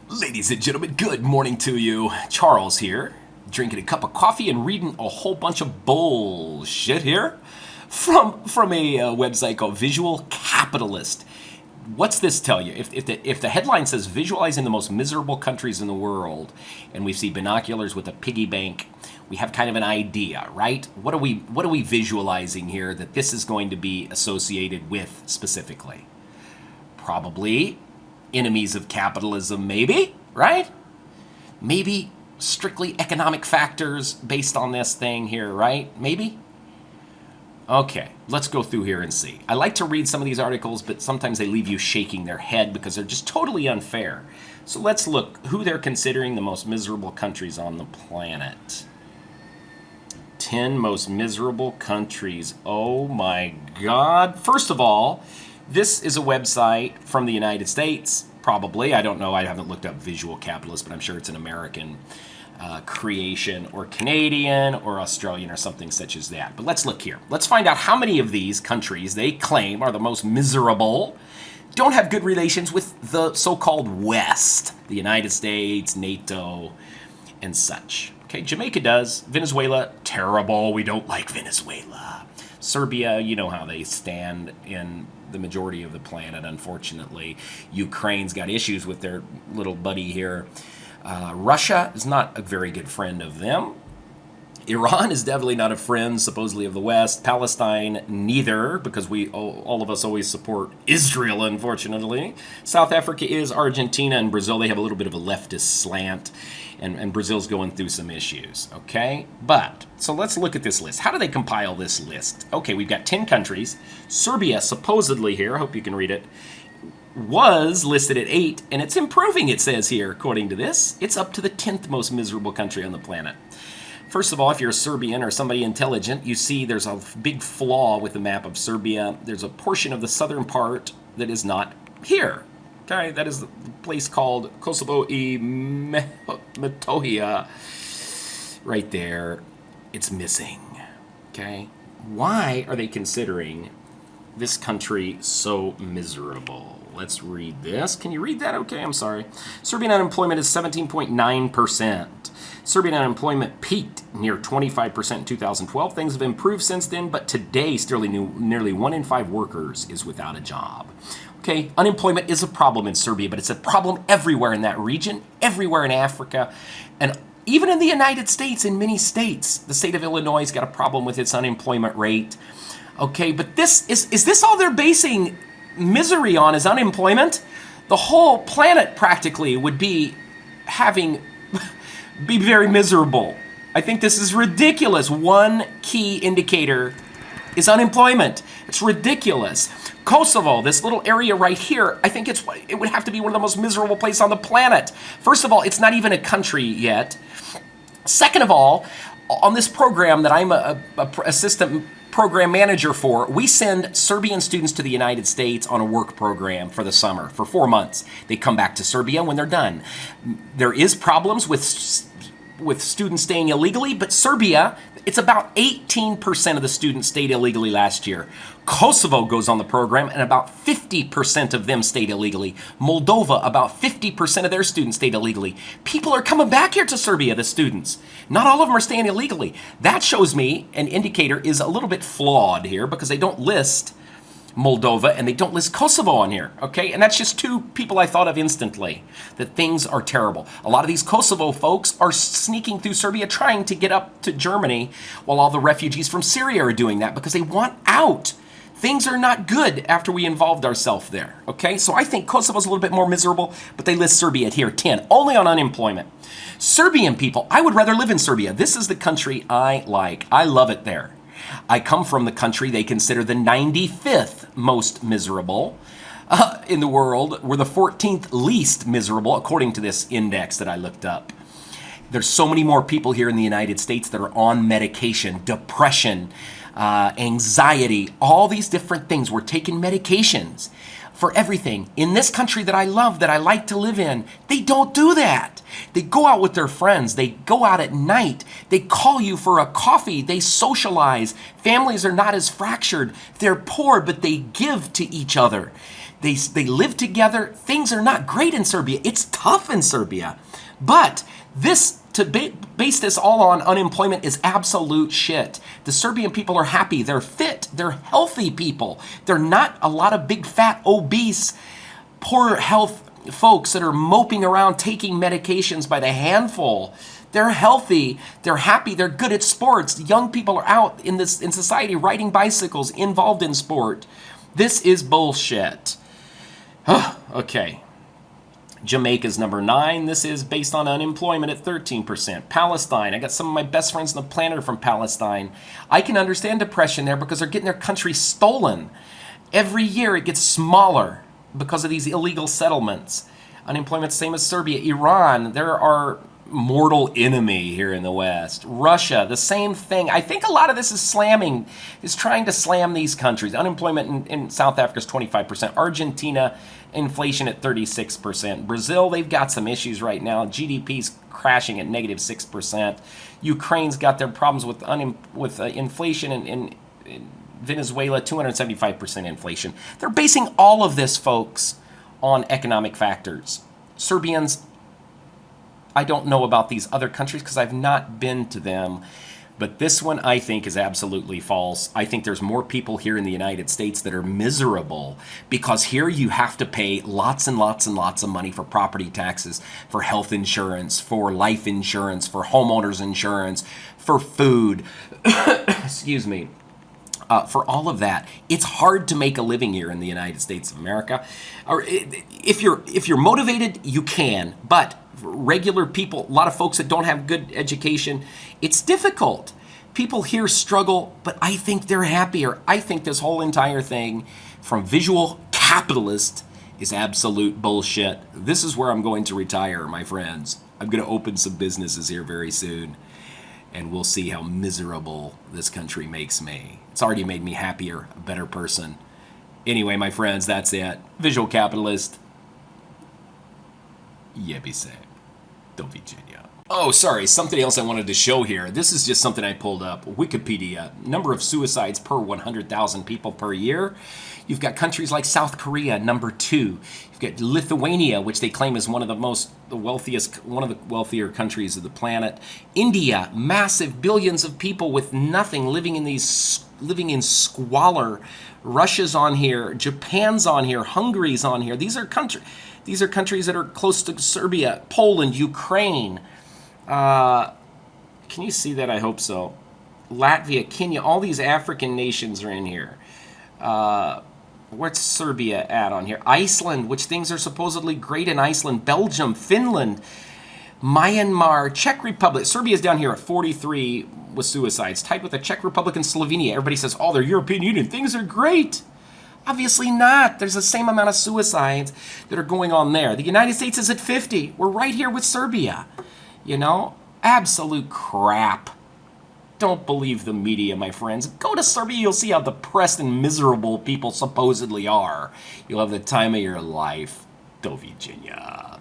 Ladies and gentlemen, good morning to you. Charles here, drinking a cup of coffee and reading a whole bunch of bullshit here from a website called Visual Capitalist. What's this tell you? If the headline says visualizing the most miserable countries in the world, and we see binoculars with a piggy bank, we have kind of an idea, right? What are we visualizing here that this is going to be associated with specifically? Probably enemies of capitalism, maybe, right? Maybe strictly economic factors based on this thing here, right? Maybe? Okay, let's go through here and see. I like to read some of these articles, but sometimes they leave you shaking their head because they're just totally unfair. So let's look who they're considering the most miserable countries on the planet. 10 most miserable countries. Oh my God. First of all, this is a website from the United States, probably. I don't know. I haven't looked up Visual Capitalist, but I'm sure it's an American creation, or Canadian, or Australian, or something such as that. But let's look here. Let's find out how many of these countries they claim are the most miserable, don't have good relations with the so-called West, the United States, NATO, and such. Okay, Jamaica does. Venezuela, terrible. We don't like Venezuela. Serbia, you know how they stand in the majority of the planet, unfortunately. Ukraine's got issues with their little buddy here. Russia is not a very good friend of them. Iran is definitely not a friend, supposedly, of the West. Palestine, neither, because all of us always support Israel, unfortunately. South Africa is. Argentina and Brazil, they have a little bit of a leftist slant, and Brazil's going through some issues, okay? But, so let's look at this list. How do they compile this list? Okay, we've got 10 countries. Serbia, supposedly here, I hope you can read it, was listed at 8, and it's improving, it says here, according to this. It's up to the 10th most miserable country on the planet. First of all, if you're a Serbian or somebody intelligent, you see there's a big flaw with the map of Serbia. There's a portion of the southern part that is not here. Okay, that is the place called Kosovo I Metohija. Right there, it's missing. Okay, why are they considering this country so miserable? Let's read this. Can you read that? Okay, I'm sorry. Serbian unemployment is 17.9%. Serbian unemployment peaked near 25% in 2012. Things have improved since then, but today still nearly 1 in 5 workers is without a job. Okay, unemployment is a problem in Serbia, but it's a problem everywhere in that region, everywhere in Africa, and even in the United States, in many states. The state of Illinois has got a problem with its unemployment rate. Okay, but this is this all they're basing misery on, is unemployment? The whole planet practically would be very miserable. I think this is ridiculous. One key indicator is unemployment. It's ridiculous. Kosovo, this little area right here, I think it would have to be one of the most miserable places on the planet. First of all, it's not even a country yet. Second of all, on this program that I'm a assistant program manager for, we send Serbian students to the United States on a work program for the summer, for 4 months. They come back to Serbia when they're done. There is problems with students staying illegally, but Serbia, it's about 18% of the students stayed illegally last year. Kosovo goes on the program, and about 50% of them stayed illegally. Moldova, about 50% of their students stayed illegally. People are coming back here to Serbia, the students. Not all of them are staying illegally. That shows me an indicator is a little bit flawed here, because they don't list Moldova and they don't list Kosovo on here, okay? And that's just 2 people I thought of instantly, that things are terrible. A lot of these Kosovo folks are sneaking through Serbia trying to get up to Germany, while all the refugees from Syria are doing that because they want out. Things are not good after we involved ourselves there, okay? So I think Kosovo's a little bit more miserable, but they list Serbia here, 10, only on unemployment. Serbian people, I would rather live in Serbia. This is the country I like. I love it there. I come from the country they consider the 95th most miserable in the world. We're the 14th least miserable, according to this index that I looked up. There's so many more people here in the United States that are on medication, depression, anxiety, all these different things. We're taking medications for everything. In this country that I love, that I like to live in, they don't do that. They go out with their friends. They go out at night. They call you for a coffee. They socialize. Families are not as fractured. They're poor, but they give to each other. They live together. Things are not great in Serbia. It's tough in Serbia. But this, to base this all on unemployment is absolute shit. The Serbian people are happy. They're fit. They're healthy people. They're not a lot of big, fat, obese, poor health folks that are moping around taking medications by the handful. They're healthy, they're happy, they're good at sports. Young people are out in society riding bicycles, involved in sport. This is bullshit. Okay. Jamaica's number 9. This is based on unemployment at 13%. Palestine. I got some of my best friends on the planet from Palestine. I can understand depression there because they're getting their country stolen. Every year it gets smaller because of these illegal settlements. Unemployment, same as Serbia. Iran, there are mortal enemy here in the West. Russia, the same thing. I think a lot of this is trying to slam these countries. Unemployment in South Africa is 25%. Argentina, inflation at 36%. Brazil, they've got some issues right now. GDP's crashing at negative 6%. Ukraine's got their problems with inflation in Venezuela, 275% inflation. They're basing all of this, folks, on economic factors. Serbians, I don't know about these other countries because I've not been to them, but this one I think is absolutely false. I think there's more people here in the United States that are miserable because here you have to pay lots and lots and lots of money for property taxes, for health insurance, for life insurance, for homeowners insurance, for food, excuse me. For all of that, it's hard to make a living here in the United States of America. Or if you're motivated, you can. But regular people, a lot of folks that don't have good education, it's difficult. People here struggle, but I think they're happier. I think this whole entire thing, from visual capitalist, is absolute bullshit. This is where I'm going to retire, my friends. I'm going to open some businesses here very soon. And we'll see how miserable this country makes me. It's already made me happier, a better person. Anyway, my friends, that's it. Visual capitalist. Jebise. Do Virginia. Oh, sorry, something else I wanted to show here. This is just something I pulled up. Wikipedia. Number of suicides per 100,000 people per year. You've got countries like South Korea, number 2. You've got Lithuania, which they claim is one of the wealthier countries of the planet. India, massive, billions of people with nothing, living in squalor. Russia's on here, Japan's on here, Hungary's on here. These are countries that are close to Serbia, Poland, Ukraine. Can you see that? I hope so. Latvia, Kenya, all these African nations are in here. What's Serbia at on here? Iceland, which things are supposedly great in Iceland. Belgium, Finland, Myanmar, Czech Republic. Serbia's down here at 43 with suicides, tied with the Czech Republic and Slovenia. Everybody says, oh, they're European Union. Things are great. Obviously not. There's the same amount of suicides that are going on there. The United States is at 50. We're right here with Serbia. You know, absolute crap. Don't believe the media, my friends. Go to Serbia, you'll see how depressed and miserable people supposedly are. You'll have the time of your life. Do Virginia.